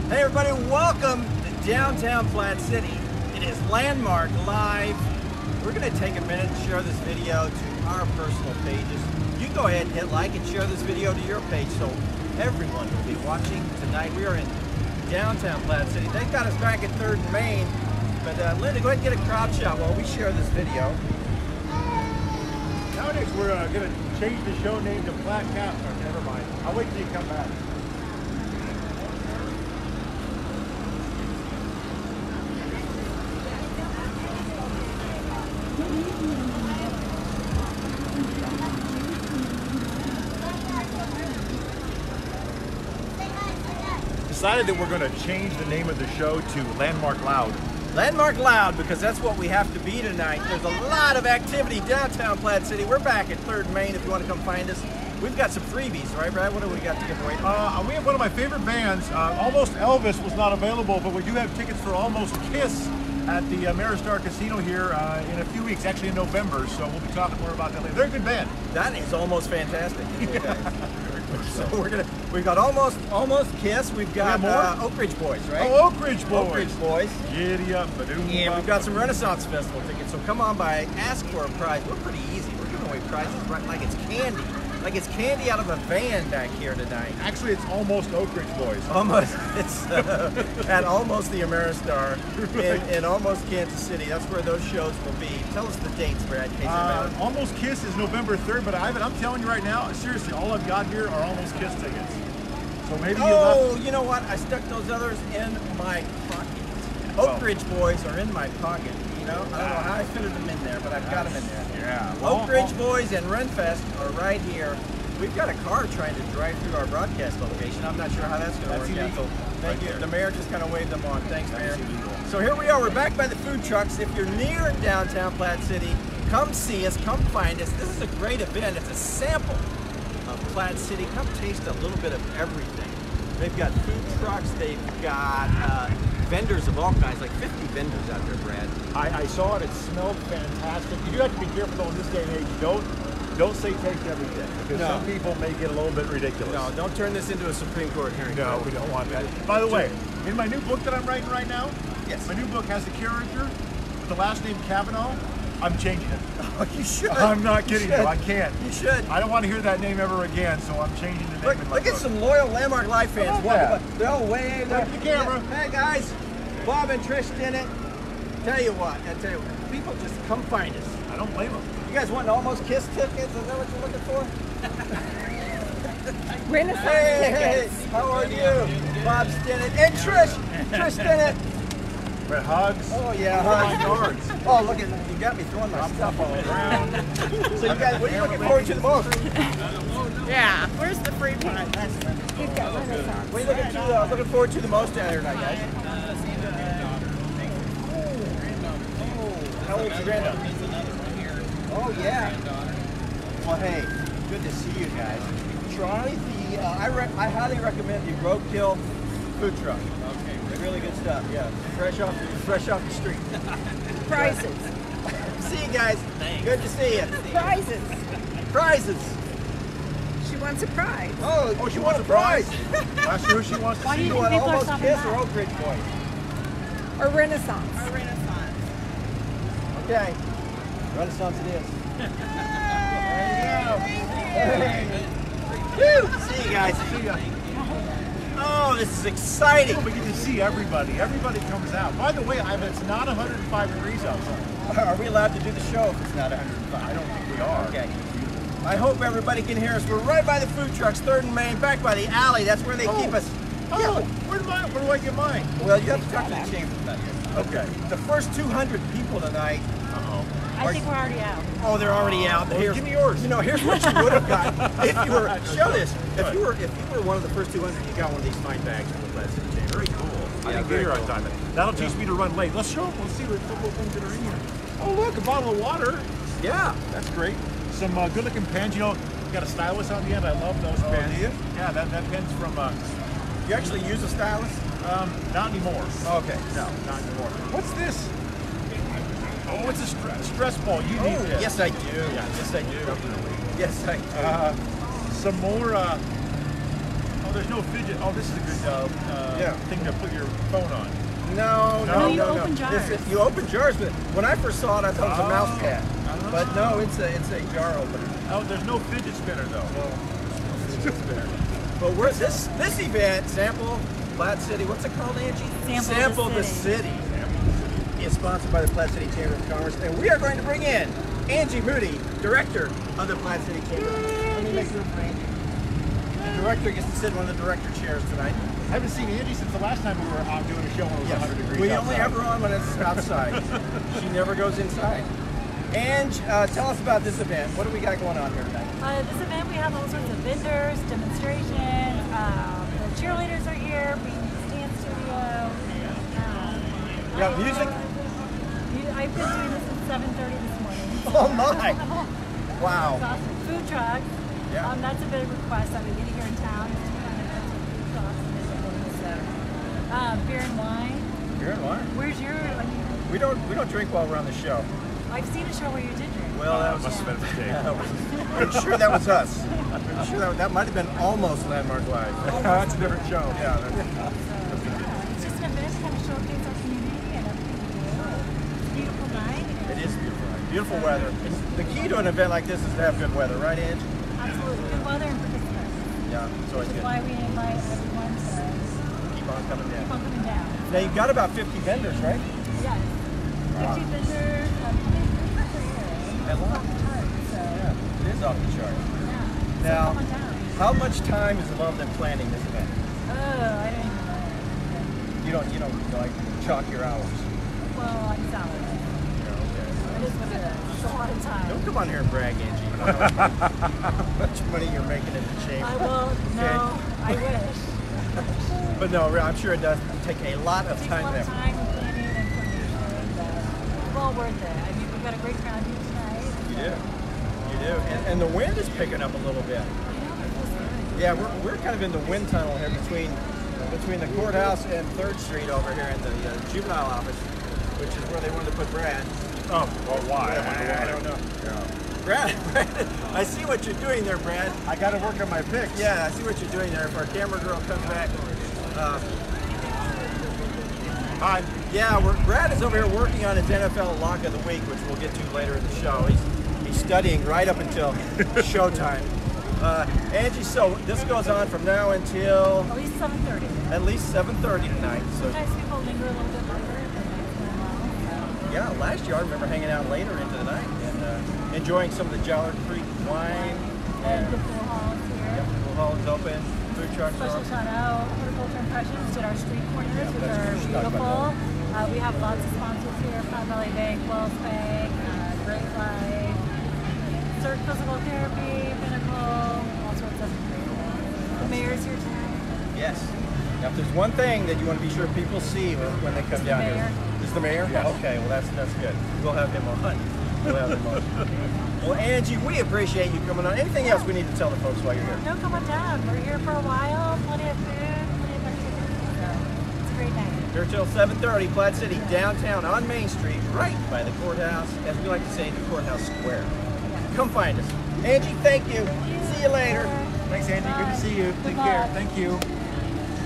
Hey everybody, welcome to downtown Platte City. It is Landmark Live. We're going to take a minute and share this video to our personal pages. You go ahead and hit like and share this video to your page so everyone will be watching tonight. We are in downtown Platte City. They've got us back at 3rd and Main. But Linda, go ahead and get a crowd shot while we share this video. Nowadays we're going to change the show name to Platte County. Oh, never mind. I'll wait till you come back. Decided that we're going to change the name of the show to Landmark Loud. Landmark Loud, because that's what we have to be tonight. There's a lot of activity downtown Platte City. We're back at 3rd and Main if you want to come find us. We've got some freebies, right, Brad? What do we got to give away? We have one of my favorite bands. Almost Elvis was not available, but we do have tickets for Almost Kiss at the Ameristar Casino here in a few weeks, actually in November. So we'll be talking more about that later. They're a good band. That is almost fantastic. So we've got almost Kiss. We've got Oak Ridge Boys, right? Oh, Oak Ridge Boys. Oak Ridge Boys. Giddy up, and we've got some Renaissance Festival tickets. So come on by, ask for a prize. We're pretty easy. We're giving away prizes right like it's candy. Like it's candy out of a van back here tonight. Actually, it's almost Oak Ridge Boys. Almost. It's at almost the Ameristar in almost Kansas City. That's where those shows will be. Tell us the dates, Brad. Almost Kiss is November 3rd, but I'm telling you right now, seriously, all I've got here are Almost Kiss tickets. So maybe you know what? I stuck those others in my pocket. Oak Ridge Boys are in my pocket. You know, I don't know how I fitted them in there, but I've got them in there. Yeah. Oak Ridge Boys and Renfest are right here. We've got a car trying to drive through our broadcast location. I'm not sure how that's going to work out. So thank you. The mayor just kind of waved them on. Thanks, Mayor. So here we are. We're back by the food trucks. If you're near downtown Platte City, come see us. Come find us. This is a great event. It's a sample of Platte City. Come taste a little bit of everything. They've got food trucks. They've got vendors of all kinds, like 50 vendors out there, Brad. I saw it. It smelled fantastic. You do have to be careful though in this day and age. Don't say taste everything, because some people may get a little bit ridiculous. No, don't turn this into a Supreme Court hearing. No, we don't want that. By the way, in my new book that I'm writing right now, yes, my new book has a character with the last name Kavanaugh. I'm changing it. Oh, you should. I'm not kidding you. I can't. You should. I don't want to hear that name ever again, so I'm changing the name. Look at some loyal Landmark Live fans. They're all way look at the camera. Hey guys, Bob and Trish did it. Tell you what, people just come find us. I don't blame them. You guys want Almost Kiss tickets? Is that what you're looking for? Renaissance tickets. Hey, how are you? Bob Stinnett and Trish Stinnett. Red hugs. Oh yeah, hugs. Oh, look at you got me throwing my stuff all around. So you guys, what are you looking forward to the most? Yeah. Where's the free part? We've got Renaissance. What are you looking forward to the most down here tonight, guys? How old's your granddaughter? Oh yeah. Well, hey, good to see you guys. Try the. I highly recommend the Roadkill food truck. Okay, really good stuff. Yeah, fresh off the street. Prizes. See you guys. Thanks. Good to see you. Prizes. Prizes. She wants a prize. Oh, she wants a prize. Not sure she wants to see you. Want Almost Kiss or Oak Ridge Boys? Or Renaissance. Okay. Renaissance it is. There you go. See you guys. See ya. Oh, this is exciting. We get to see everybody. Everybody comes out. By the way, it's not 105 degrees outside. Are we allowed to do the show if it's not 105? I don't think we are. Okay. I hope everybody can hear us. We're right by the food trucks, 3rd and Main, back by the alley. That's where they keep us. Oh, where do I get mine? Well, you have to talk to the chamber about this. Okay. The first 200 people tonight. I think we're already out. Oh, they're already out. Well, give me yours. You know, here's what you would have got if you were. Show this. If you were one of the first 200, you got one of these fine bags from the Platte City Chamber. Very cool. I didn't get here on time. That'll teach me to run late. Let's show them. Let's see what couple of things that are in here. Oh, look, a bottle of water. Yeah, that's great. Some good-looking pens. You know, you got a stylus on the end. I love those pens. Do you? Yeah, that pen's from. You actually use a stylus? Not anymore. Okay. No, not anymore. What's this? Oh, it's a stress ball. You need this. Yes, I do. Yeah. Yes, I do. Yes, I do. Some more. Oh, there's no fidget. Oh, this is a good thing to put your phone on. No. You open jars. You open jars, but when I first saw it, I thought it was a mouse pad. But no, it's a jar opener. Oh, there's no fidget spinner though. No fidget spinner. But we're this event, Sample Platte City. What's it called, Angie? Sample the City. Is sponsored by the Platte City Chamber of Commerce, and we are going to bring in Angie Moody, director of the Platte City Chamber. Let me make room for Angie. The director gets to sit in one of the director chairs tonight. I haven't seen Angie since the last time we were out doing a show when it was 100 degrees We outside. only have her on when it's outside. She never goes inside. Ange, tell us about this event. What do we got going on here tonight? This event, we have all sorts of vendors, demonstrations. The cheerleaders are here, bringing the dance studio. You got music? I've been doing this since 7:30 this morning. Oh my! Wow. It's awesome. Food trucks. Yeah. That's a big request that we get here in town. Food trucks and everything. So, beer and wine. Beer and wine. Where's your? We don't drink while we're on the show. I've seen a show where you did drink. Well, that must have been a mistake. I'm pretty sure that was us. I'm pretty sure that might have been almost Landmark Live. That's a different show. Yeah. It's just an event to kind of showcase our community and everything we do. It's a beautiful night. It is beautiful. Beautiful weather. The key to an event like this is to have good weather, right, Ange? Absolutely. Good weather and participants. Yeah, it's always Which is good. why we invite everyone to Keep on coming keep down. on coming down. Now you've got about 50 vendors, right? Yes. 50 vendors. A lot. So, Yeah, it is off the chart. yeah. Now, So come on down. how much time is involved in planning this event? Oh, I don't even know. You don't like chalk your hours. Well, I'm salary. It is what it is. It's a lot of time. Don't come on here and brag, Angie. You know how much money you're making in the chamber. I will. No, I wish. But no, I'm sure it does take a lot of It takes a time lot and of effort. time and planning and coordination, but it's well worth it. I mean, we've got a great crowd here tonight. You do. You do. And the wind is picking up a little bit. I know, it feels good. Yeah, we're kind of in the wind tunnel here between the courthouse and 3rd Street over here in the juvenile office, which is where they wanted to put Brad. Oh, well, why? I don't know. Brad, I see what you're doing there, Brad. I got to work on my picks. Yeah, I see what you're doing there. If our camera girl comes back. Hi. Yeah, Brad is over here working on his NFL Lock of the Week, which we'll get to later in the show. He's studying right up until showtime. Angie, so this goes on from now until At least 7:30. at least 7:30 tonight. So Sometimes people linger a little bit longer. And yeah, last year I remember hanging out later into the night and enjoying some of the Jollar Creek wine. the pool hall is here. Yep, the pool hall is open. Food trucks are Special open. shout out, Horticulture Impressions did our street corners, which that's are good. Should talk beautiful. about We have lots of sponsors here: Platte Valley Bank, Wells Bank, Great Life, Cirque Physical Therapy, Pinnacle, all sorts of great ones. The mayor's here tonight. Yes. Now, if there's one thing that you want to be sure people see when they come down mayor. here, is the mayor. Yes. Okay, well that's good. We'll have him on. We'll have him on. Well, Angie, we appreciate you coming on. Anything else we need to tell the folks while you're here? No, come on down. We're here for a while. Plenty of food, plenty of activities. So it's a great night. Here till 7:30, Platte City, downtown on Main Street, right by the courthouse, as we like to say, the courthouse square. Come find us. Angie, thank you. See you later. Thanks, Andy. Good to see you. Take care. Thank you.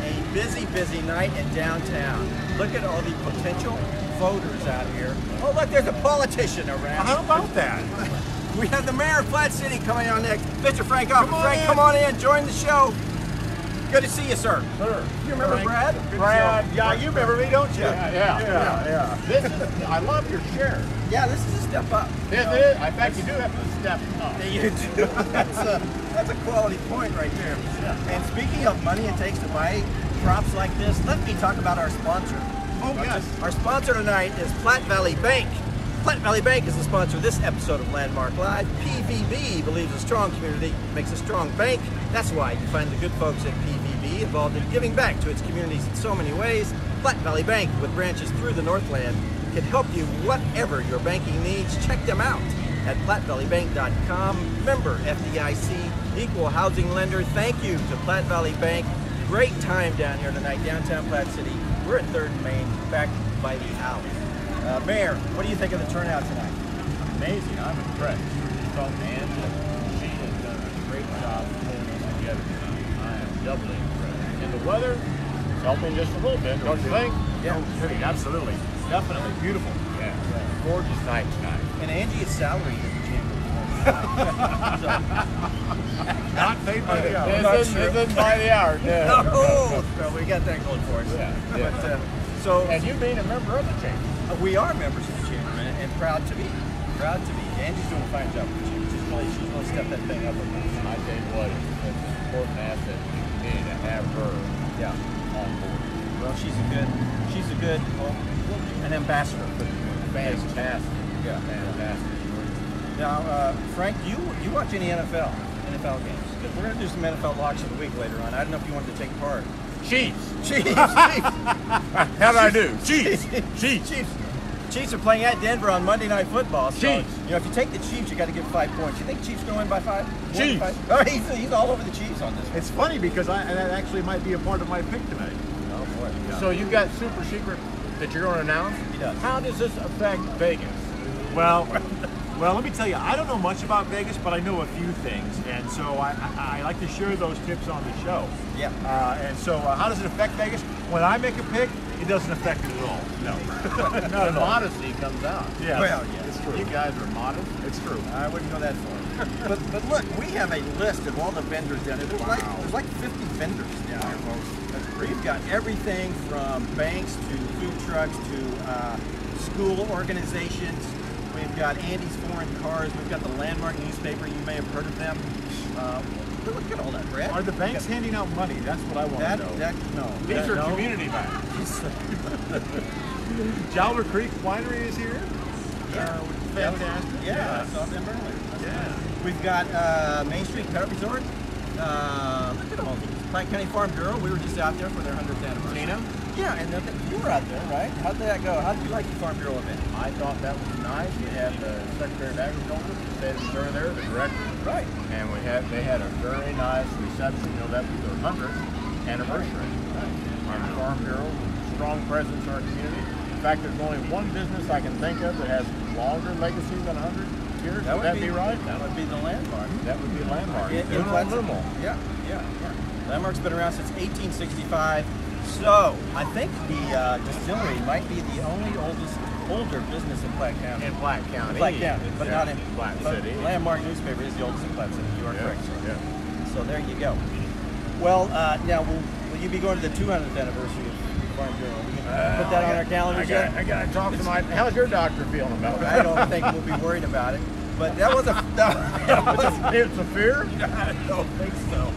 A busy, busy night in downtown. Look at all the potential voters out here. Oh, look, there's a politician around. How about that? We have the mayor of Platte City coming on next. Mr. Frank Off. Come on Frank, in. come on in. Join the show. Good to see you, sir. Sir. You remember Brad? Brad, yeah, you remember me, don't you? Yeah. This is, I love your chair. Yeah, this is a step up. Is it? In fact, you do have to step up. Yeah, you do. That's a quality point right there. And speaking of money it takes to buy props like this, let me talk about our sponsor. Oh, yes. Our sponsor tonight is Platte Valley Bank. Platte Valley Bank is the sponsor of this episode of Landmark Live. PVB believes a strong community makes a strong bank. That's why you find the good folks at PVB involved in giving back to its communities in so many ways. Platte Valley Bank, with branches through the Northland, can help you whatever your banking needs. Check them out at plattevalleybank.com. Member FDIC, equal housing lender. Thank you to Platte Valley Bank. Great time down here tonight, downtown Platte City. We're at 3rd and Main, back by the alley. Mayor, what do you think of the turnout tonight? Amazing. I'm impressed. You talked to Angela. She has done a great job pulling us together tonight. I am doubly impressed. And the weather is helping just a little bit, don't you think? Yeah. Absolutely. Definitely. Beautiful. Yeah. Gorgeous night tonight. And Angie is salaried at the chamber. Not paid by the hour. This isn't by the hour. No. No, we got that going for us. Yeah. But, so, And you being a member of the chamber. we are members of the chamber and proud to be. Proud to be. Angie's doing a fine job with the chamber. She's really stepped that thing up. I tell you what, it's an important asset to the community to have her on board. Well, she's a good an ambassador for the community. Fantastic. Yeah. Fantastic. Now, Frank, you watch any NFL games? Because we're going to do some NFL locks of the week later on. I don't know if you wanted to take part. Chiefs. Chiefs. How did I do? Chiefs. Chiefs are playing at Denver on Monday Night Football. So, Chiefs. you know, if you take the Chiefs, you got to get 5 points. You think Chiefs going to win by 5? Chiefs. 5? Oh, he's all over the Chiefs on this one. It's funny because that actually might be a part of my pick tonight. Oh boy. Yeah. So you got super secret that you're going to announce? He does. How does this affect Vegas? Well, let me tell you, I don't know much about Vegas, but I know a few things, and so I like to share those tips on the show. Yeah. And so how does it affect Vegas? When I make a pick, it doesn't affect it at all. No. Not at all. Modesty comes out. Yeah. Well, yeah, it's true. You guys are modest. It's true. I wouldn't go that far. but look, we have a list of all the vendors down there. There's like 50 vendors down there, folks. We've got everything from banks to food trucks to school organizations. We've got Andy's Foreign Cars. We've got the Landmark Newspaper. You may have heard of them. Look at all that, Brad. Are the banks handing out money? That's what I want to know. No. These are no. community banks. Jowler Creek Winery is here. Yeah. Fantastic. Yeah, I saw them earlier. Yeah. We've got Main Street Pet Resort. Look at all these. Platte County Farm Bureau. We were just out there for their 100th anniversary. Tina? Yeah, and you were out there, right? How did that go? How did you like the Farm Bureau event? I thought that was nice. We had the Secretary of Agriculture, the state attorney there, the director. Right. And they had a very nice reception. You know, that was their 100th anniversary. Our Farm Bureau, strong presence in our community. In fact, there's only one business I can think of that has longer legacy than 100 years. Would that be right? That would be the Landmark. That would be Landmark. In Platte City. Yeah. Landmark's been around since 1865. So, I think the distillery might be the only older business in Platte County. In Platte County. Platte County, but not in Platte City. Landmark Newspaper is the oldest in Platte City. You are correct, sir. Yeah. So there you go. Well, now will you be going to the 200th anniversary of Farm Bureau? We can put that on our calendars yet? I got to talk to my. How's your doctor feeling about that? I don't think we'll be worried about it. But that was It's a fear? I don't think so.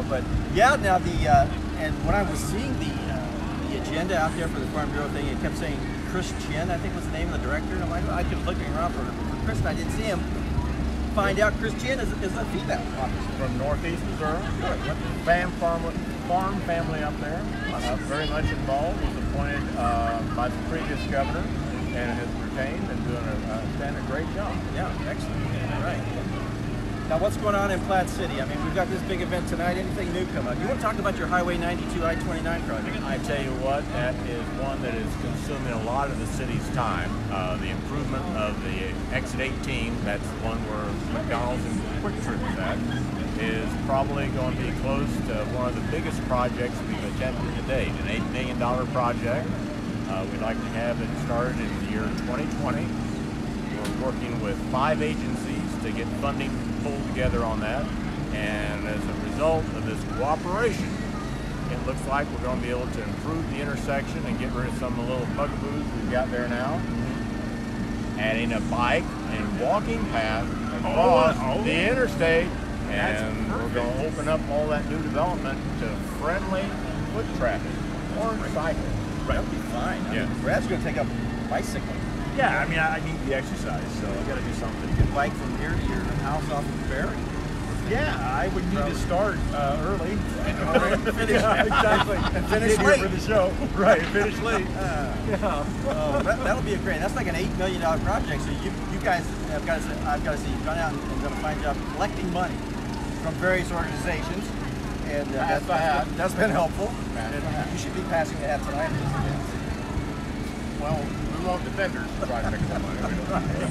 But yeah, now and when I was seeing the agenda out there for the Farm Bureau thing, it kept saying Chris Chin, I think was the name of the director. And I'm like, I kept looking around for Chris, and I didn't see him. Find out Chris Chin is a female officer From Northeast Missouri. Farm family up there. Very much involved. Was appointed by the previous governor and has retained and done a great job. Yeah, excellent. All right. Now, what's going on in Platte City? I mean, we've got this big event tonight. Anything new come up? You want to talk about your Highway 92 I-29 project? I tell you what, that is one that is consuming a lot of the city's time. The improvement of the Exit 18, that's the one where McDonald's and Quick Trip is at, is probably going to be close to one of the biggest projects we've attempted to date, an $8 million project. We'd like to have it started in the year 2020. We're working with 5 agencies to get funding pulled together on that, and as a result of this cooperation, it looks like we're going to be able to improve the intersection and get rid of some of the little bugaboos we've got there now. Adding a bike and walking path across the interstate, and we're going to open up all that new development to friendly foot traffic or cycling. Right. That would be fine. I mean, Brad's going to take up bicycling. Yeah, I mean, I need the exercise, so I got to do something. You can bike from here to your house off of Barry. Yeah, I would need to start early. Exactly. And finish late for the show. Right, finish late. That'll be a great. That's like an $8 million project. So you guys have got to. I've got to say you've gone out and done a fine job collecting money from various organizations, and that's been helpful. You should be passing the hat tonight. Well, we want defenders to try to make some money.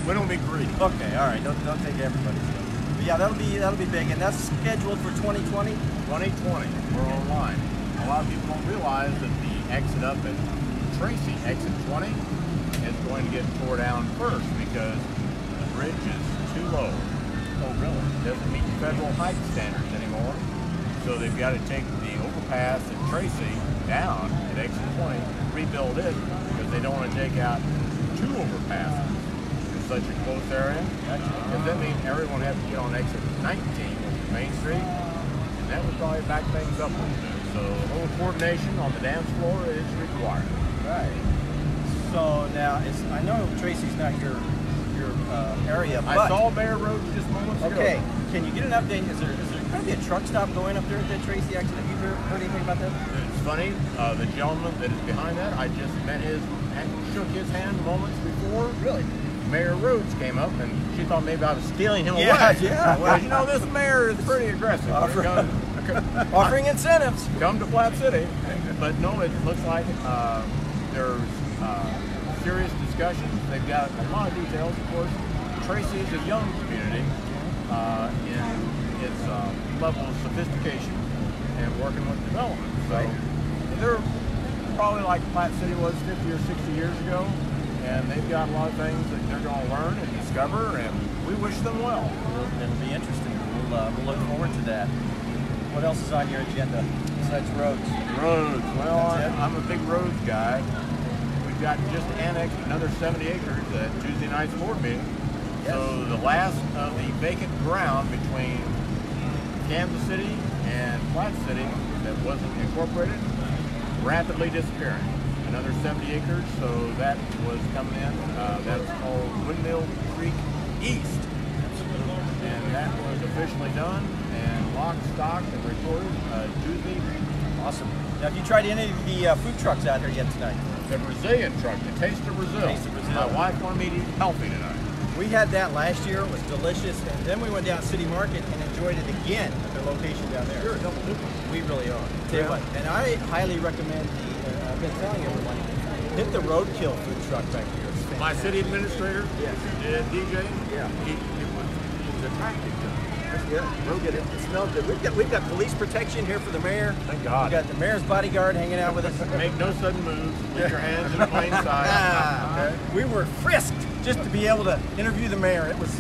We don't be greedy. Okay, all right. Don't take everybody's stuff. Yeah, that'll be big, and that's scheduled for 2020. 2020. We're online. A lot of people don't realize that the exit up at Tracy, exit 20, is going to get tore down first because the bridge is too low. Oh, really? It doesn't meet federal height standards anymore. So they've got to take the overpass at Tracy down at exit 20, rebuild it, because they don't want to take out two overpasses in such a close area. Because that means everyone has to get on exit 19, which is Main Street, and that would probably back things up a little bit. So a little coordination on the dance floor is required. Right. So now, I know Tracy's not your area, but I saw Mayor Roads just moments ago. Okay, can you get an update? Is there going to be a truck stop going up there at the Tracy exit? Have you heard anything about that? It's funny, the gentleman that is behind that, I just met and shook his hand moments before. Really? Mayor Rhodes came up, and she thought maybe I was stealing him away. Yeah. Well, you know, this mayor is pretty aggressive. Offering incentives. Come to Platte City. But no, it looks like there's serious discussions. They've got a lot of details, of course. Tracy is a young community in its level of sophistication and working with development. So they're probably like Platte City was 50 or 60 years ago, and they've got a lot of things that they're going to learn and discover, and we wish them well. It'll be interesting. We'll look forward to that. What else is on your agenda besides roads? Roads. Well, I'm a big roads guy. We've got just annexed another 70 acres at Tuesday night's board meeting. Yes. So the last of the vacant ground between Kansas City and Platte City that wasn't incorporated rapidly disappearing. Another 70 acres, so that was coming in. That's called Windmill Creek East. And that was officially done and locked, stocked, and recorded Tuesday. Awesome. Now, have you tried any of the food trucks out here yet tonight? The Brazilian truck, the Taste of Brazil. Taste of Brazil. My wife wanted me to eat healthy tonight. We had that last year. It was delicious. And then we went down City Market and enjoyed it again at their location down there. You're a double dipper. We really are. Tell you what, and I highly recommend I've been telling everyone, hit the Roadkill food truck back here. My city administrator, yes. DJ, yeah. He was attracted to it. Yeah, real good. It smells good. We've got police protection here for the mayor. Thank God. We've got the mayor's bodyguard hanging out with us. Make no sudden moves. Leave your hands in plain sight. Okay. We were frisked just to be able to interview the mayor. It was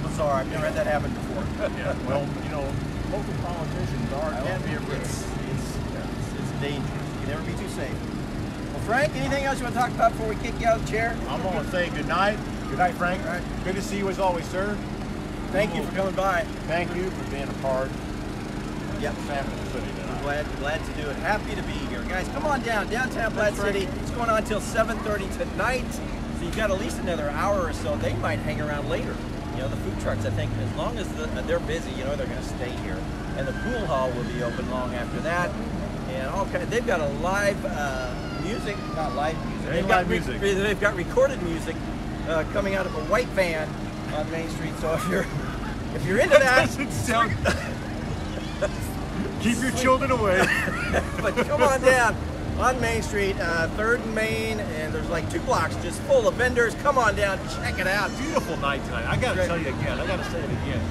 bizarre. I've never had that happen before. Yeah. Well, you know, local politicians can be a risk. It's dangerous. You can never be too safe. Well, Frank, anything else you want to talk about before we kick you out of the chair? I'm going to say good night. Good night, Frank. Right. Good to see you as always, sir. Thank you for coming by. Thank you for being a part of San City tonight. Glad to do it. Happy to be here. Guys, come on downtown Platte City. It's going on until 7:30 tonight. So you've got at least another hour or so. They might hang around later. You know, the food trucks, I think, as long as they're busy, you know, they're going to stay here. And the pool hall will be open long after that. And all kinds, they've got a live music, not live music. They've got recorded music coming out of a white van on Main Street. So if you're into that, doesn't sound. Keep your children away. But come on down on Main Street, 3rd and Main, and there's like 2 blocks just full of vendors. Come on down, check it out. Beautiful night tonight. I gotta tell you again. I gotta say it again.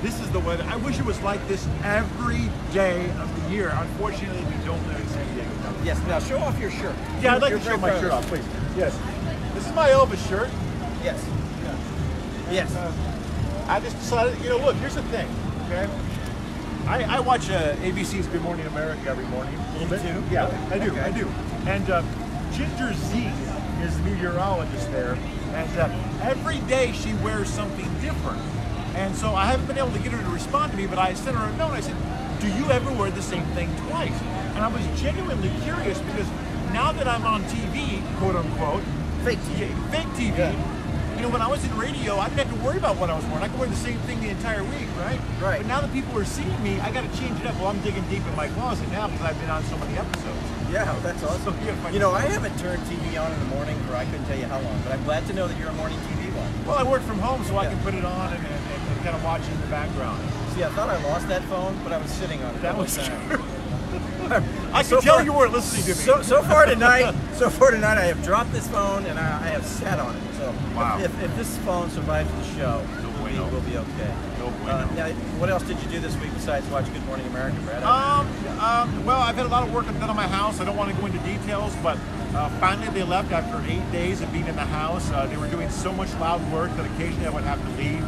This is the weather. I wish it was like this every day of the year. Unfortunately, we don't live in San Diego. Yes. Now show off your shirt. Yeah, I'd like to show my shirt off, please. Yes. This is my Elvis shirt. Yes. Yes. I just decided, you know, look, here's the thing, okay? I watch ABC's Good Morning America every morning. A little bit. You do? Yeah, I do. And Ginger Z is the meteorologist there, and every day she wears something different. And so I haven't been able to get her to respond to me, but I sent her a note. I said, do you ever wear the same thing twice? And I was genuinely curious because now that I'm on TV, quote unquote, fake TV, yeah. You know, when I was in radio, I didn't have to worry about what I was wearing. I could wear the same thing the entire week, right? Right. But now that people are seeing me, I got to change it up. Well, I'm digging deep in my closet now because I've been on so many episodes. Yeah, that's awesome. You know, I haven't turned TV on in the morning for I couldn't tell you how long, but I'm glad to know that you're a morning TV one. Well, I work from home, so I can put it on and kind of watch it in the background. See, I thought I lost that phone, but I was sitting on it. That was true. I so could tell far, you weren't listening to me. So far tonight, I have dropped this phone and I have sat on it. So wow. if this phone survives the show, we will be okay. No bueno. Now, what else did you do this week besides watch Good Morning America, Brad? Well, I've had a lot of work done on my house. I don't want to go into details, but finally they left after 8 days of being in the house. They were doing so much loud work that occasionally I would have to leave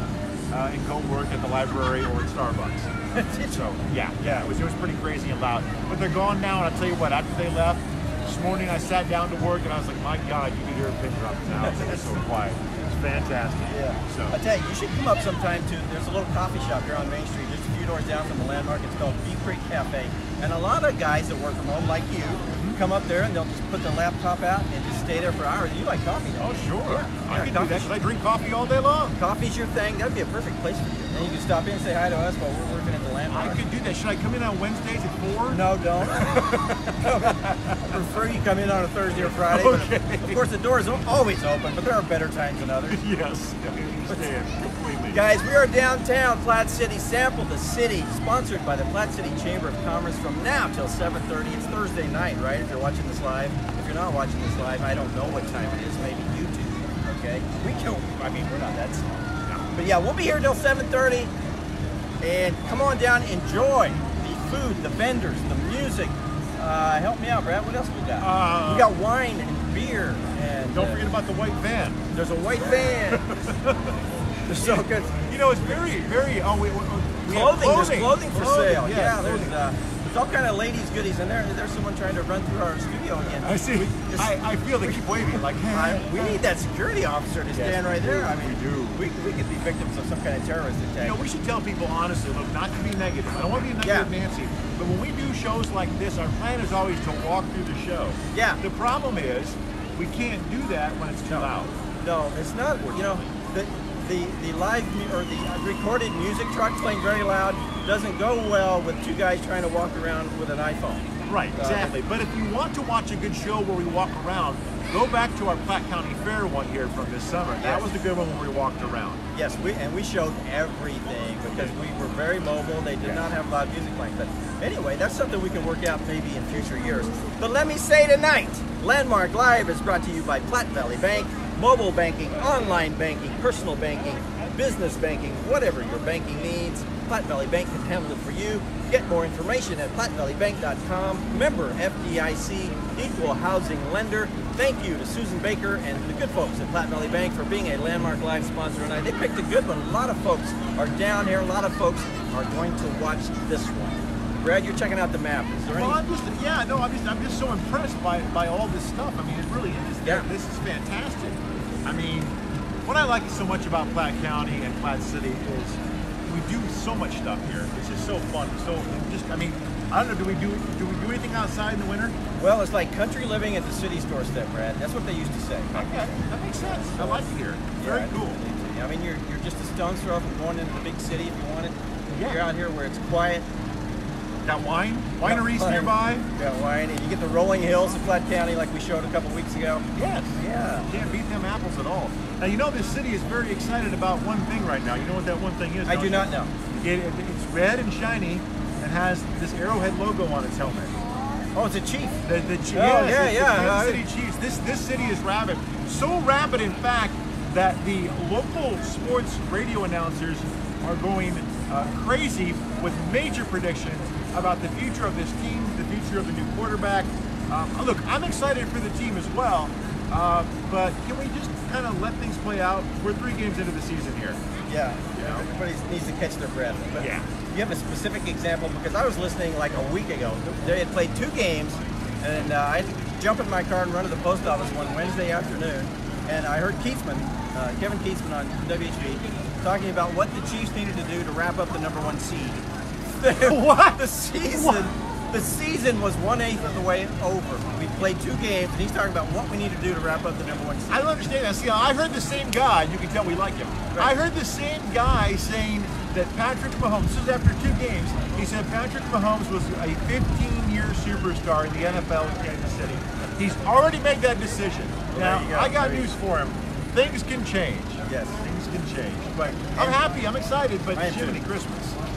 and go work at the library or at Starbucks. So yeah, it was pretty crazy and loud. But they're gone now, and I'll tell you what, after they left, this morning I sat down to work and I was like, my God, you can hear a pin drop in the house. It was so quiet. It's fantastic. Yeah. So I tell you should come up sometime to. There's a little coffee shop here on Main Street, just a few doors down from the Landmark. It's called Beef Creek Cafe, and a lot of guys that work from home, like you, come up there and they'll just put the laptop out and just stay there for hours. You like coffee, don't you? Oh, sure. Yeah. I can do that because I drink coffee all day long. Coffee's your thing. That'd be a perfect place for you. And you can stop in and say hi to us while we're working at the Landmark. I could do that. Should I come in on Wednesdays at 4? No, don't. I prefer you come in on a Thursday or Friday. Okay. But of course, the door is always open, but there are better times than others. Yes, I understand completely. Guys, we are downtown Platte City. Sample the City, sponsored by the Platte City Chamber of Commerce from now till 7:30. It's Thursday night, right? If you're watching this live. If you're not watching this live, I don't know what time it is. Maybe YouTube, okay? We're not that smart. But yeah, we'll be here till 7:30. And come on down, enjoy the food, the vendors, the music. Help me out, Brad. What else we got? We got wine and beer. And Don't forget about the white van. there's a white van. They're so good. You know, it's very, very. Oh, we Clothing. There's clothing for sale. Yeah, there's all kind of ladies' goodies in there. There's someone trying to run through our studio again. I see. I feel they keep waving like, hey. We need that security officer to stand right there. I mean, we could be victims of some kind of terrorist attack. You know, we should tell people honestly, look, not to be negative. I don't want to be a negative Nancy, but when we do shows like this, our plan is always to walk through the show. Yeah. The problem is, we can't do that when it's too loud. No, it's not. You know, the live or the recorded music truck playing very loud doesn't go well with two guys trying to walk around with an iPhone. Right, exactly. But if you want to watch a good show where we walk around, go back to our Platte County Fair one here from this summer. Yes. That was the good one when we walked around. Yes, we showed everything because we were very mobile. They did not have loud music playing. But anyway, that's something we can work out maybe in future years. But let me say tonight, Landmark Live is brought to you by Platte Valley Bank. Mobile banking, online banking, personal banking, business banking, whatever your banking needs, Platte Valley Bank can handle it for you. Get more information at plattevalleybank.com. Member FDIC, equal housing lender. Thank you to Susan Baker and the good folks at Platte Valley Bank for being a Landmark Live sponsor tonight. They picked a good one. A lot of folks are down here. A lot of folks are going to watch this one. Brad, you're checking out the map. Is there Well, any? I'm just so impressed by all this stuff. I mean, it really is. Yeah. This is fantastic. I mean, what I like so much about Platte County and Platte City is we do so much stuff here. It's just so fun. So I mean, I don't know. Do we do anything outside in the winter? Well, it's like country living at the city's doorstep, Brad. That's what they used to say. Okay, that makes sense. I like it here. Very cool. I mean, you're just a stone's throw from going into the big city if you want it. Yeah. You're out here where it's quiet. Got wineries nearby. Got wine, and you get the rolling hills of Platte County like we showed a couple weeks ago. Yes. Yeah. Can't beat them apples at all. Now, you know this city is very excited about one thing right now. You know what that one thing is? I do not know. It's red and shiny and has this Arrowhead logo on its helmet. Oh, it's a chief. It's the Kansas City Chiefs. This city is rabid. So rabid, in fact, that the local sports radio announcers are going crazy with major predictions about the future of this team, the future of the new quarterback. Look, I'm excited for the team as well, but can we just kind of let things play out? We're 3 games into the season here. Yeah. Everybody needs to catch their breath. But Yeah. you have a specific example? Because I was listening like a week ago. They had played 2 games, and I had to jump in my car and run to the post office one Wednesday afternoon, and I heard Kevin Keatsman on WHB, talking about what the Chiefs needed to do to wrap up the number 1 seed. What? The season was 1/8 of the way over. We played 2 games, and he's talking about what we need to do to wrap up the number 1 seed. I don't understand that. See, I heard the same guy. You can tell we like him. Right. I heard the same guy saying that Patrick Mahomes, this is after 2 games, he said Patrick Mahomes was a 15-year superstar in the NFL in Kansas City. He's already made that decision. Well, Now, I got news for him. Things can change. Yes. Things can change. But I'm happy. I'm excited. But Jiminy Christmas.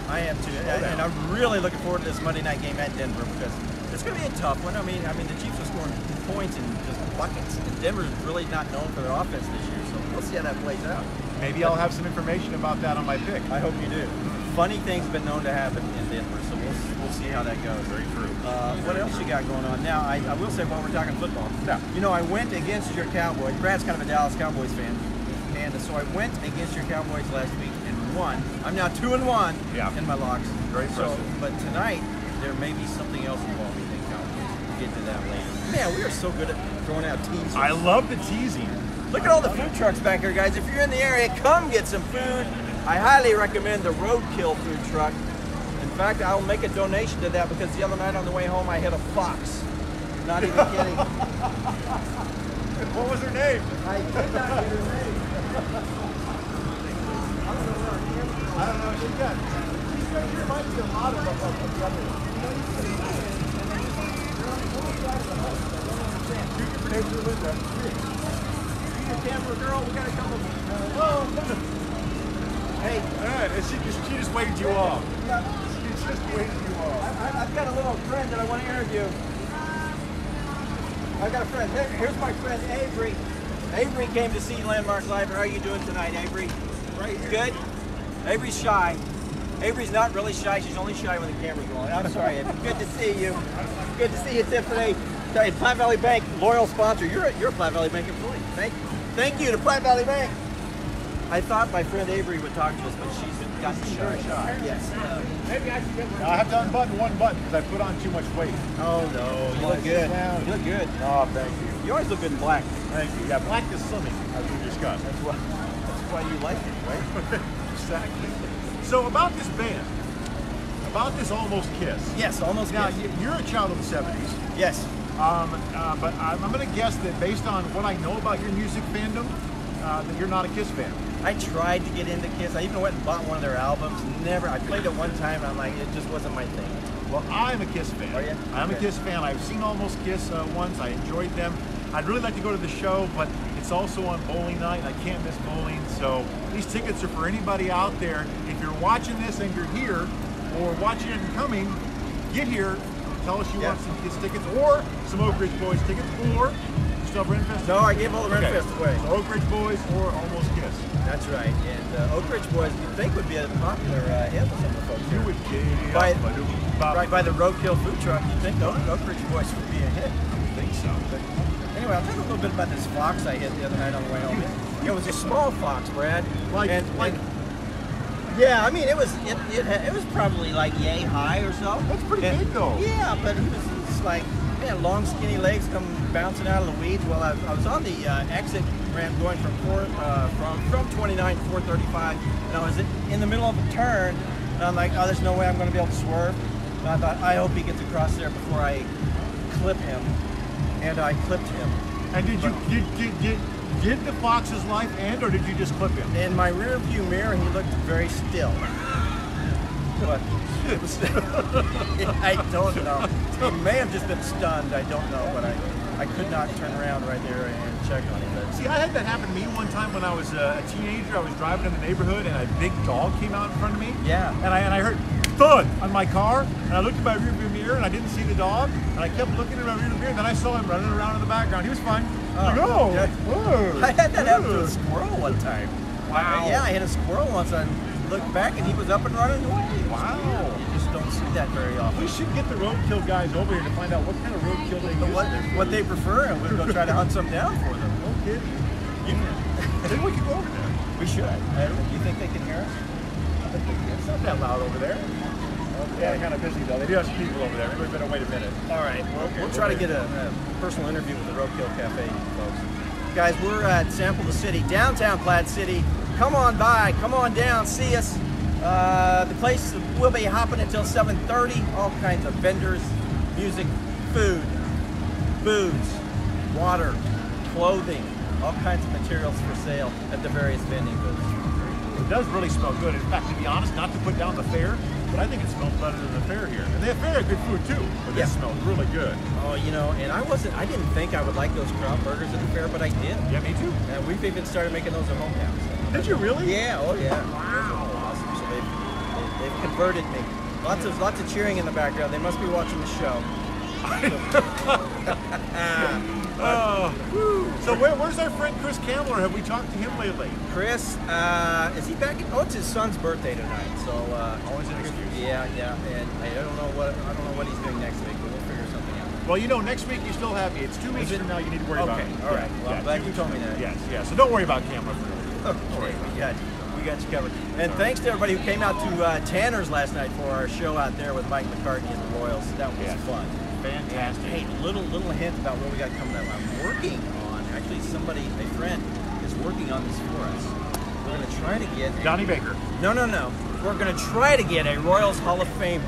I am too, and I'm really looking forward to this Monday night game at Denver because it's going to be a tough one. I mean, the Chiefs are scoring points and just buckets, and Denver's really not known for their offense this year, so we'll see how that plays out. Maybe I'll have some information about that on my pick. I hope you do. Funny things have been known to happen in Denver, so we'll see how that goes. Very true. What else you got going on? Now, I will say while we're talking football, Yeah. you know, I went against your Cowboys. Brad's kind of a Dallas Cowboys fan, and so I went against your Cowboys last week and won. I'm now 2-1 in my locks. Very impressive. But tonight, there may be something else involved in the Cowboys. We'll get to that later. Man, we are so good at throwing out teasers. I love the teasing. Look at all the food trucks back here, guys. If you're in the area, come get some food. I highly recommend the Roadkill food truck. In fact, I'll make a donation to that because the other night on the way home, I hit a fox. Not even kidding. What was her name? I did not get her name. I don't know. She reminds me a lot of the other one. Camera girl, we got a couple. Hey. All right, she just waved you off. She just waved you off. I've got a little friend that I want to interview. I've got a friend. Here's my friend Avery. Avery came to see Landmark Live. How are you doing tonight, Avery? Right here. Good? Avery's shy. Avery's not really shy. She's only shy when the camera's rolling. I'm sorry, Avery. Good to see you. Good to see you, Tiffany. Platte Valley Bank, loyal sponsor. You're a Platte Valley Bank employee. Thank you to Platte Valley Bank. I thought my friend Avery would talk to us, but she's gotten shy. Yes. Maybe I should get one. I have to unbutton one button because I put on too much weight. Oh no, you look good. You look good. Oh, thank you. You always look good in black. Thank you. Yeah, black is slimming, as we discussed. That's why you like it, right? Exactly. So about this band, about this Almost Kiss. Yes, Almost Now, Kiss. you're a child of the 70s. Yes. But I'm going to guess that based on what I know about your music fandom, that you're not a Kiss fan. I tried to get into Kiss. I even went and bought one of their albums. Never. I played it one time and I'm like, it just wasn't my thing. Well, I'm a Kiss fan. Are you? I'm a Okay. Kiss fan. I've seen Almost Kiss once. I enjoyed them. I'd really like to go to the show, but it's also on bowling night, and I can't miss bowling. So these tickets are for anybody out there. If you're watching this and you're here, or watching it and coming, get here. Tell us you want some Kiss tickets, or some Oak Ridge Boys tickets, or still have Renfest? No, I gave all the Renfest away. So Oak Ridge Boys or Almost Kiss. That's right. And Oak Ridge Boys, you'd think would be a popular hit with some of the folks You here. would get Right by the Roadkill food truck, you'd think Oak Ridge Boys would be a hit. I think so. Anyway, I'll tell you a little bit about this fox I hit the other night on the way home. It was a small fox, Brad. Yeah, I mean it was probably like yay high or so. That's pretty big though. Yeah, but he was just like, man, long skinny legs come bouncing out of the weeds. Well, I was on the exit ramp going from 29 to 435, and I was in the middle of a turn, and I'm like, oh, there's no way I'm going to be able to swerve. And I thought, I hope he gets across there before I clip him, and I clipped him. And did the fox's life end, or did you just clip him? In my rear view mirror, he looked very still. But it was, I don't know. He may have just been stunned. I don't know, but I could not turn around right there and check on him. But See, I had that happen to me one time when I was a teenager. I was driving in the neighborhood, and a big dog came out in front of me. Yeah. And I heard thud on my car, and I looked in my rearview mirror, and I didn't see the dog, and I kept looking in my rearview mirror, and then I saw him running around in the background. He was fine. I had that happen to a squirrel one time. Wow. Yeah, I hit a squirrel once. I looked back and he was up and running away. Wow. You just don't see that very often. We should get the roadkill guys over here to find out what kind of roadkill they use. What they prefer, and we'll go try to hunt some down for them. No kidding. Then we could go over there. We should. Do you think they can hear us? It's not that loud over there. Yeah, they're kind of busy though. They do have some people over there. Maybe we better wait a minute. All right. We'll try to get a personal interview with the Roadkill Cafe folks. Guys, we're at Sample the City, downtown Platte City. Come on by, come on down, see us. The place will be hopping until 7:30. All kinds of vendors, music, food, booze, water, clothing, all kinds of materials for sale at the various vending booths. It does really smell good. In fact, to be honest, not to put down the fair, but I think it smells better than the fair here. And the fair had good food too, but this smells really good. Oh, you know, and I didn't think I would like those crowd burgers at the fair, but I did. Yeah, me too. And we've even started making those at home now. So. Did you really? Yeah, oh yeah. Wow. Awesome. So they've converted me. Lots of cheering in the background. They must be watching the show. So where's our friend Chris Kamler? Have we talked to him lately? Chris, is he back? Oh, it's his son's birthday tonight. So always an excuse. Yeah, and I don't know what he's doing next week, but we'll figure something out. Well, you know, next week you still have me. It's 2 weeks from now. You need to worry about it. Okay, all right. Well, I'm glad you told me that. Yes, yes. So don't worry about Kamler. Okay, we got you covered. And thanks to everybody who came out to Tanner's last night for our show out there with Mike McCartney and the Royals. That was fun. Fantastic. Hey, little hint about what we got coming up. I'm working on, actually a friend is working on this for us. We're going to try to get Donnie Baker. No. We're going to try to get a Royals Hall of Famer.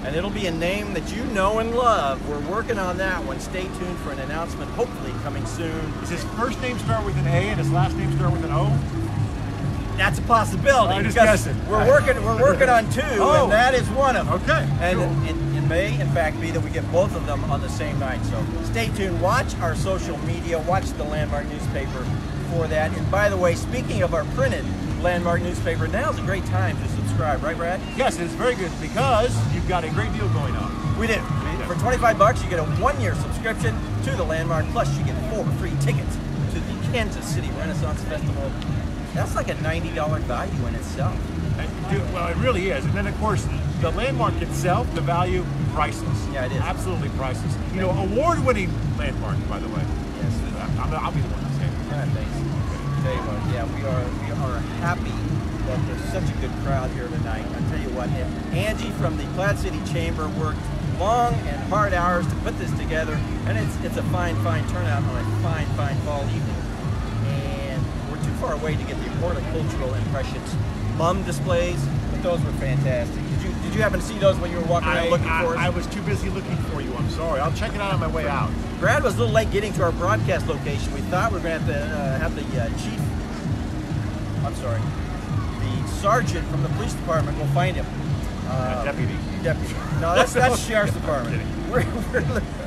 And it'll be a name that you know and love. We're working on that one. Stay tuned for an announcement, hopefully coming soon. Does his first name start with an A and his last name start with an O? That's a possibility. I just guessed it. We're working on two, and that is one of them. Okay. And cool. it may, in fact, be that we get both of them on the same night. So stay tuned. Watch our social media. Watch the Landmark Newspaper for that. And by the way, speaking of our printed Landmark Newspaper, now's a great time to subscribe, right, Brad? Yes, it's very good because you've got a great deal going on. We do. For $25, you get a 1-year subscription to the Landmark. Plus, you get 4 free tickets to the Kansas City Renaissance Festival. That's like a $90 value in itself. Well, it really is. And then, of course, the Landmark itself, the value, priceless. Yeah, it is. Absolutely priceless. You know, award-winning Landmark, by the way. Yes. I'll be the one to say it. Yeah, thanks. Tell you what, yeah, we are happy that there's such a good crowd here tonight. I tell you what, Angie from the Platte City Chamber worked long and hard hours to put this together, and it's a fine turnout on a fine fall evening. And we're too far away to get the horticultural impressions mum displays, but those were fantastic. Did you happen to see those when you were walking around looking for us? I was too busy looking for you. I'm sorry. I'll check it out on my way out. Brad was a little late getting to our broadcast location. We thought we were going to have the sergeant from the police department go find him. Deputy. No, that's sheriff's department. We're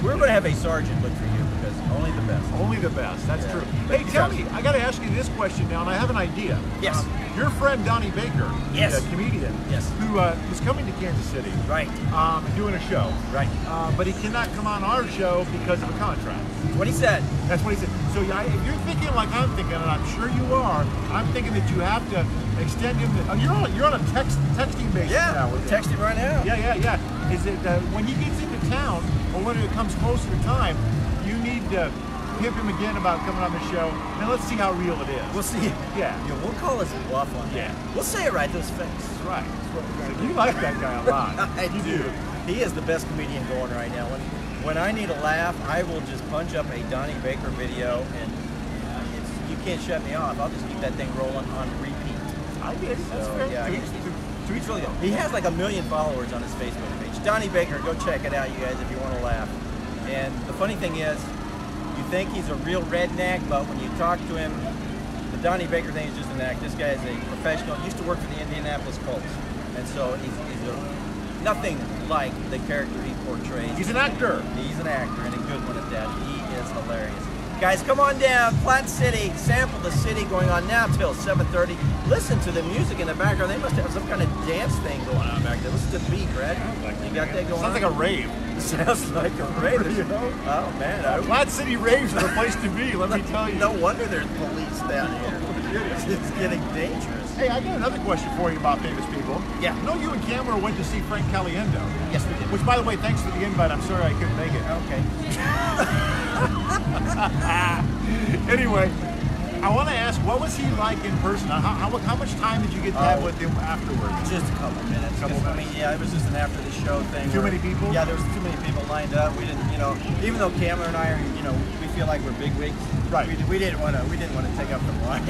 going to have a sergeant look for you because only the best. Only the best. That's true. Hey, tell me, I got to ask you this question now, and I have an idea. Yes. Your friend Donnie Baker, yes, the comedian, yes, who is coming to Kansas City, right, doing a show, right, but he cannot come on our show because of a contract. What he said. That's what he said. So if you're thinking like I'm thinking, and I'm sure you are, I'm thinking that you have to extend him. You're on a texting basis now. Yeah, texting right now. Yeah. Is it when he gets into town, or when it comes closer to time, you need to hip him again about coming on the show, and let's see how real it is. We'll see. Yeah, we'll call his bluff on that. We'll say it right to his face. That's right. That's what we're gonna do. You like that guy a lot. I do. He is the best comedian going right now. When I need a laugh, I will just punch up a Donnie Baker video, and you can't shut me off. I'll just keep that thing rolling on repeat. I did. That's fair. Yeah, he's really good. He has like 1 million followers on his Facebook page. Donnie Baker, go check it out, you guys, if you want to laugh. And the funny thing is, you think he's a real redneck, but when you talk to him, the Donnie Baker thing is just an act. This guy is a professional. He used to work for the Indianapolis Colts, and so he's nothing like the character he portrays. He's an actor. He's an actor, and a good one at that. He is hilarious. Guys, come on down. Platte City, Sample the City, going on now till 7:30. Listen to the music in the background. They must have some kind of dance thing going on back there. Listen to the beat, Brad. You got that going on? Sounds like a rave. Sounds like a rave. You know? Oh, man. Platte City raves are the place to be, let me tell you. No wonder there's police down here. It's getting dangerous. Hey, I got another question for you about famous people. Yeah. I know you and Kamler went to see Frank Caliendo. Yes, we did. Which, by the way, thanks for the invite. I'm sorry I couldn't make it. Okay. Anyway, I want to ask, what was he like in person? How much time did you get to have with him afterwards? Just a couple minutes. I mean, yeah, it was just an after the show thing. Too many people? Yeah, there was too many people lined up. We didn't, even though Kamler and I are, we feel like we're big wigs. Right. We didn't want to take up the line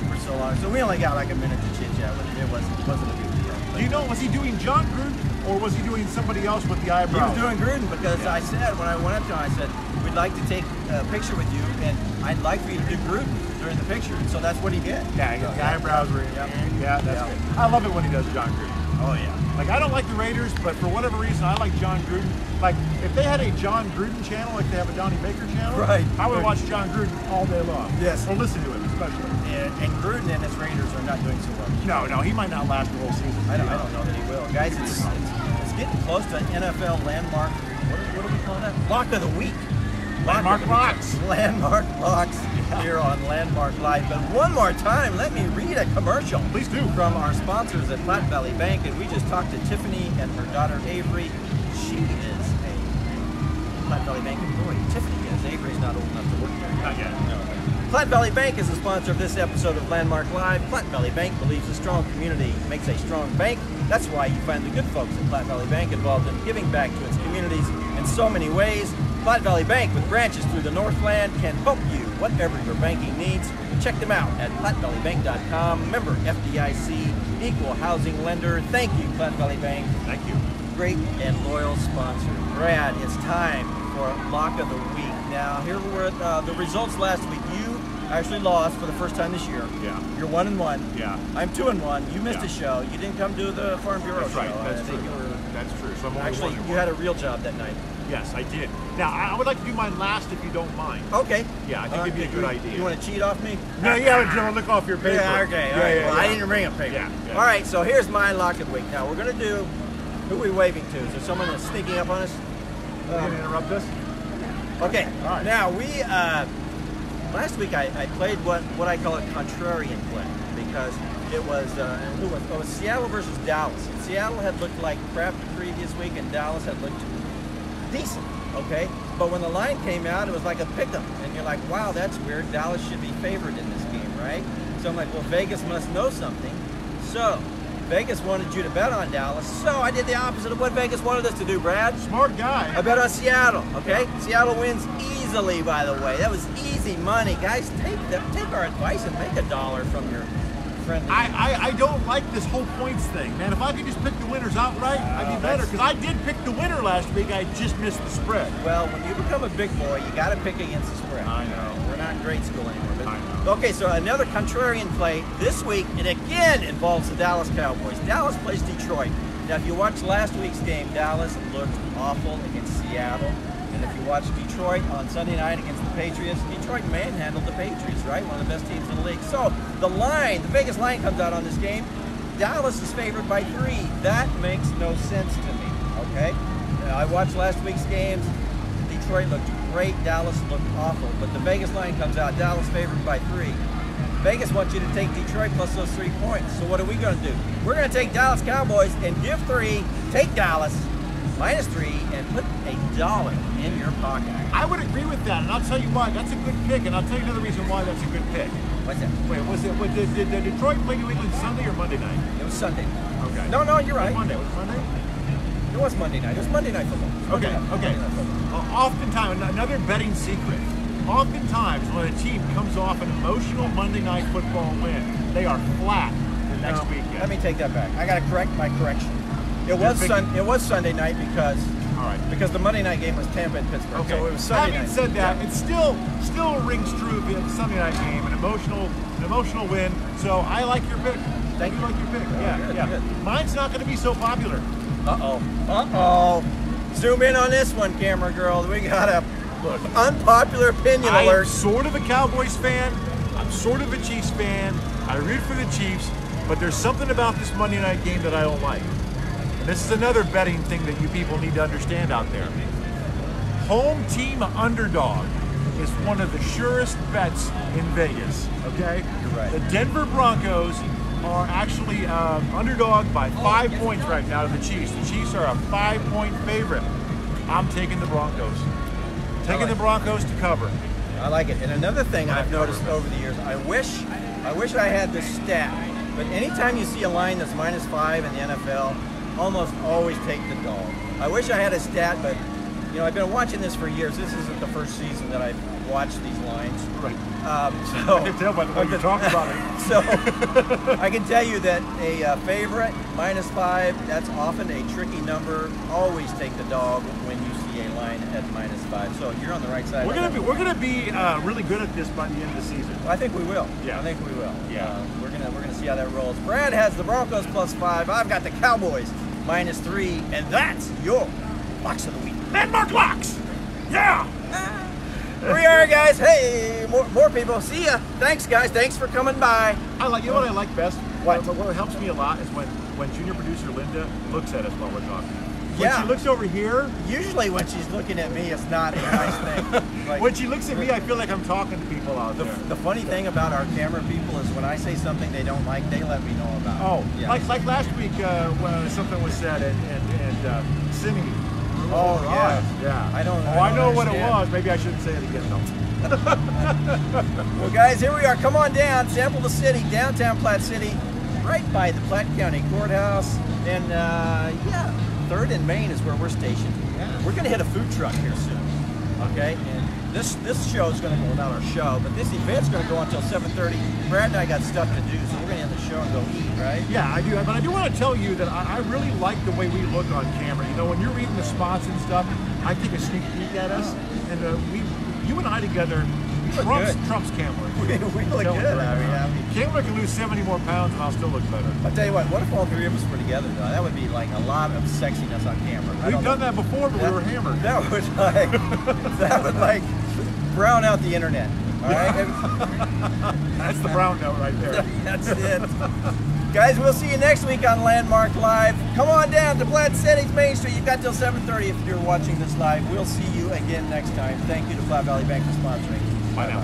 for so long. So we only got like a minute to chit chat with him. It wasn't a big deal. Do you know, was he doing John Gruden or was he doing somebody else with the eyebrows? He was doing Gruden because I said, when I went up to him, I said, we'd like to take a picture with you, and I'd like for you to do Gruden during the picture. And so that's what he did. Yeah, the eyebrows were, yeah, that's good. I love it when he does John Gruden. Oh, yeah. Like, I don't like the Raiders, but for whatever reason, I like John Gruden. Like, if they had a John Gruden channel, like they have a Donnie Baker channel, right, I would watch John Gruden all day long. Yes. Or listen to him, especially. And Gruden and his Raiders are not doing so well. No, he might not last the whole season. I don't know that he will. Guys, it's getting close to NFL Landmark. What do we call that? Lock of the Week. Landmark Locks. Landmark Locks here on Landmark Live. But one more time, let me read a commercial. Please do. From our sponsors at Platte Valley Bank, and we just talked to Tiffany and her daughter Avery. She is a Platte Valley Bank employee. Tiffany is. Avery's not old enough to work there. Not yet. No. Platte Valley Bank is the sponsor of this episode of Landmark Live. Platte Valley Bank believes a strong community makes a strong bank. That's why you find the good folks at Platte Valley Bank involved in giving back to its communities in so many ways. Platte Valley Bank, with branches through the Northland, can help you whatever your banking needs. Check them out at plattevalleybank.com. Member FDIC, equal housing lender. Thank you, Platte Valley Bank. Thank you. Great and loyal sponsor. Brad, it's time for Lock of the Week. Now, here were the results last week. You actually lost for the first time this year. Yeah. You're 1-1. Yeah. I'm 2-1. You missed Yeah. a show. You didn't come to the Farm Bureau That's show. right. That's I true. think you were- That's true. So I'm only Actually, 1-1. you had a real job that night. Yes, I did. Now, I would like to do mine last if you don't mind. Okay. Yeah, I think it'd be a good idea. You want to cheat off me? No, yeah, look off your paper. Yeah, okay. Yeah, All right. yeah, Well, yeah. I didn't bring a paper. Yeah. All right, so here's my Lock of the Week. Now, we're going to do, who are we waving to? Is there someone that's sneaking up on us? You gonna interrupt us? Okay. All right. Now, we, last week I played what I call a contrarian play because it was, who was, it was Seattle versus Dallas. Seattle had looked like crap the previous week and Dallas had looked decent, okay? But when the line came out, it was like a pick'em. And you're like, wow, that's weird. Dallas should be favored in this game, right? So I'm like, well, Vegas must know something. So Vegas wanted you to bet on Dallas. So I did the opposite of what Vegas wanted us to do, Brad. Smart guy. I bet on Seattle, okay? Seattle wins easily, by the way. That was easy money. Guys, take our advice and make $1 from your friend. I don't like this whole points thing, man. If I could just pick the winners outright, I'd be better. Because I did pick the winner last week. I just missed the spread. Well, when you become a big boy, you got to pick against the spread. I know. We're not in grade school anymore. But, I know. Okay, so another contrarian play this week, and again involves the Dallas Cowboys. Dallas plays Detroit. Now, if you watched last week's game, Dallas looked awful against Seattle. And if you watch Detroit on Sunday night against the Patriots, Detroit manhandled the Patriots, right? One of the best teams in the league. So the line, the Vegas line comes out on this game. Dallas is favored by 3. That makes no sense to me, okay? Now, I watched last week's games. Detroit looked great. Dallas looked awful. But the Vegas line comes out. Dallas favored by 3. Vegas wants you to take Detroit plus those 3 points. So what are we going to do? We're going to take Dallas Cowboys and give 3, take Dallas, minus 3, and put $1 in your pocket. I would agree with that, and I'll tell you why. That's a good pick, and I'll tell you another reason why that's a good pick. What's that? Wait, did Detroit play New England Sunday or Monday night? It was Sunday. Okay. No, you're right. Was it Monday? It was Monday night. It was Monday night football. Okay. Monday night football. Oftentimes, another betting secret. Oftentimes, when a team comes off an emotional Monday night football win, they are flat the next weekend. Let me take that back. I got to correct my correction. It was Sunday night because All right. because the Monday night game was Tampa and Pittsburgh. Okay. So it was Sunday Having night. said that, it still rings true the Sunday night game, an emotional win. So I like your pick. Thank you. I like your pick. Oh, Yeah, good, yeah. good. Mine's not going to be so popular. Uh-oh. Zoom in on this one, camera girl. We got a unpopular opinion I am alert. sort of a Cowboys fan. I'm sort of a Chiefs fan. I root for the Chiefs, but there's something about this Monday night game that I don't like. And this is another betting thing that you people need to understand out there. Home team underdog is one of the surest bets in Vegas, okay? You're right. The Denver Broncos are actually underdog by 5 points right now to the Chiefs. The Chiefs are a 5-point favorite. I'm taking the Broncos. Taking the Broncos to cover. I like it. And another thing I've noticed over the years, I wish I had this stat, but anytime you see a line that's minus 5 in the NFL, almost always take the dog. I wish I had a stat, but you know, I've been watching this for years. This isn't the first season that I've watched these lines. Right. So I can tell by the way you talk about it. So I can tell you that a favorite minus 5, that's often a tricky number. Always take the dog when you see a line at minus 5. So you're on the right side. We're gonna be really good at this by the end of the season. I think we will. Yeah. I think we will. Yeah. We're gonna see how that rolls. Brad has the Broncos plus 5. I've got the Cowboys minus 3, and that's your locks of the week. Landmark locks. Yeah. Here we are, guys. Hey, more people. See ya. Thanks, guys. Thanks for coming by. I like. You know what I like best? What? What helps me a lot is when junior producer Linda looks at us while we're talking. When Yeah. she looks over here. Usually when she's looking at me, it's not a nice thing. Like, when she looks at me, I feel like I'm talking to people out there. The funny thing about our camera people is when I say something they don't like, they let me know about it. Oh, yeah. like last week when something was said and singing. Oh, yeah. Yeah. I don't know what it understand. was. Maybe I shouldn't say it again, though. Well, guys, here we are. Come on down, sample the city, downtown Platte City, right by the Platte County Courthouse. And yeah, 3rd and Main is where we're stationed. Yeah. We're going to hit a food truck here soon. Okay, and this show is going to go, not our show, but this event's going to go until 7:30. Brad and I got stuff to do, so we're going to end the show and go eat, right? Yeah, I do. But I do want to tell you that I really like the way we look on camera. You know, when you're reading the spots and stuff, I take a sneak peek at us, and you and I together, Trump's camera. We look good. I mean, camera can lose 70 more pounds, and I'll still look better. I'll tell you what if all 3 of us were together, though? That would be like a lot of sexiness on camera. We've done that before, but we were hammered. That would like brown out the internet. All right. That's the brown note right there. That's it. Guys, we'll see you next week on Landmark Live. Come on down to Platte City's Main Street. You've got till 7:30 if you're watching this live. We'll see you again next time. Thank you to Platte Valley Bank for sponsoring. Bye now.